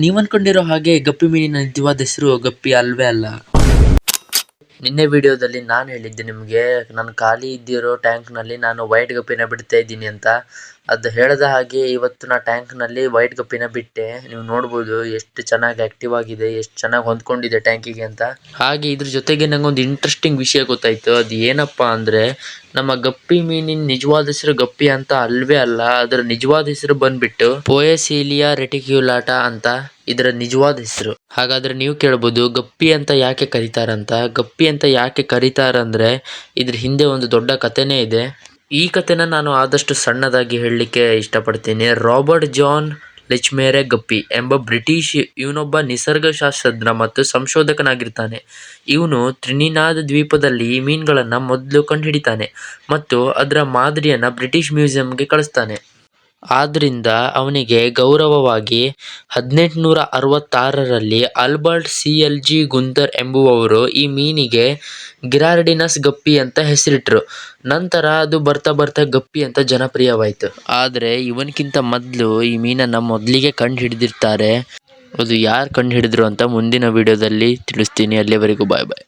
ನೀವ್ ಅನ್ಕೊಂಡಿರೋ ಹಾಗೆ ಗಪ್ಪಿ ಮೀನಿನ ನಿಜವಾದ ಹೆಸರು ಗಪ್ಪಿ ಅಲ್ವೇ ಅಲ್ಲ. ನಿನ್ನೆ ವಿಡಿಯೋದಲ್ಲಿ ನಾನು ಹೇಳಿದ್ದೆ ನಿಮಗೆ ನಾನು ಖಾಲಿ ಇದ್ದಿರೋ ಟ್ಯಾಂಕ್ನಲ್ಲಿ ನಾನು ವೈಟ್ ಗಪ್ಪಿನ ಬಿಡ್ತಾ ಇದ್ದೀನಿ ಅಂತ. ಅದು ಹೇಳಿದ ಹಾಗೆ ಇವತ್ತು ನಾ ಟ್ಯಾಂಕ್ನಲ್ಲಿ ವೈಟ್ ಗಪ್ಪಿನ ಬಿಟ್ಟೆ. ನೀವು ನೋಡ್ಬೋದು ಎಷ್ಟು ಚೆನ್ನಾಗಿ ಆಕ್ಟಿವ್ ಆಗಿದೆ, ಎಷ್ಟು ಚೆನ್ನಾಗಿ ಹೊಂದ್ಕೊಂಡಿದೆ ಟ್ಯಾಂಕಿಗೆ ಅಂತ. ಹಾಗೆ ಇದ್ರ ಜೊತೆಗೆ ನಂಗೊಂದು ಇಂಟ್ರೆಸ್ಟಿಂಗ್ ವಿಷಯ ಗೊತ್ತಾಯ್ತು. ಅದು ಏನಪ್ಪ ಅಂದರೆ ನಮ್ಮ ಗಪ್ಪಿ ಮೀನಿನ ನಿಜವಾದ ಹೆಸರು ಗಪ್ಪಿ ಅಂತ ಅಲ್ವೇ ಅಲ್ಲ. ಅದರ ನಿಜವಾದ ಹೆಸರು ಬಂದ್ಬಿಟ್ಟು ಪೊಯೆಸಿಲಿಯಾ ರೆಟಿಕ್ಯುಲಾಟಾ ಅಂತ ಇದರ ನಿಜವಾದ ಹೆಸರು. ಹಾಗಾದ್ರೆ ನೀವು ಕೇಳ್ಬೋದು ಗಪ್ಪಿ ಅಂತ ಯಾಕೆ ಕರೀತಾರಂತ. ಗಪ್ಪಿ ಅಂತ ಯಾಕೆ ಕರೀತಾರಂದ್ರೆ ಇದ್ರ ಹಿಂದೆ ಒಂದು ದೊಡ್ಡ ಕಥೆನೇ ಇದೆ. ಈ ಕಥೆನ ನಾನು ಆದಷ್ಟು ಸಣ್ಣದಾಗಿ ಹೇಳಲಿಕ್ಕೆ ಇಷ್ಟಪಡ್ತೀನಿ. ರಾಬರ್ಟ್ ಜಾನ್ ಲೆಚ್ಮೆರೆ ಗಪ್ಪಿ ಎಂಬ ಬ್ರಿಟಿಷ್ ಇವನೊಬ್ಬ ನಿಸರ್ಗಶಾಸ್ತ್ರಜ್ಞ ಮತ್ತು ಸಂಶೋಧಕನಾಗಿರ್ತಾನೆ. ಇವನು ಟ್ರಿನಿಡಾದ್ ದ್ವೀಪದಲ್ಲಿ ಈ ಮೀನುಗಳನ್ನು ಮೊದಲು ಕಂಡುಹಿಡಿತಾನೆ ಮತ್ತು ಅದರ ಮಾದರಿಯನ್ನು ಬ್ರಿಟಿಷ್ ಮ್ಯೂಸಿಯಂಗೆ ಕಳಿಸ್ತಾನೆ. ಆದ್ರಿಂದ ಅವನಿಗೆ ಗೌರವವಾಗಿ 1866ರಲ್ಲಿ ಆಲ್ಬರ್ಟ್ CLG ಗುಂತರ್ ಎಂಬುವವರು ಈ ಮೀನಿಗೆ ಗಿರಾರ್ಡಿನಸ್ ಗಪ್ಪಿ ಅಂತ ಹೆಸರಿಟ್ರು. ನಂತರ ಅದು ಬರ್ತಾ ಬರ್ತಾ ಗಪ್ಪಿ ಅಂತ ಜನಪ್ರಿಯವಾಯಿತು. ಆದರೆ ಇವನ್ಕಿಂತ ಮೊದಲು ಈ ಮೀನನ್ನು ಮೊದಲಿಗೆ ಕಂಡು ಹಿಡಿದಿರ್ತಾರೆ. ಅದು ಯಾರು ಕಂಡು ಹಿಡಿದ್ರು ಅಂತ ಮುಂದಿನ ವಿಡಿಯೋದಲ್ಲಿ ತಿಳಿಸ್ತೀನಿ. ಅಲ್ಲಿವರೆಗೂ ಬಾಯ್ ಬಾಯ್.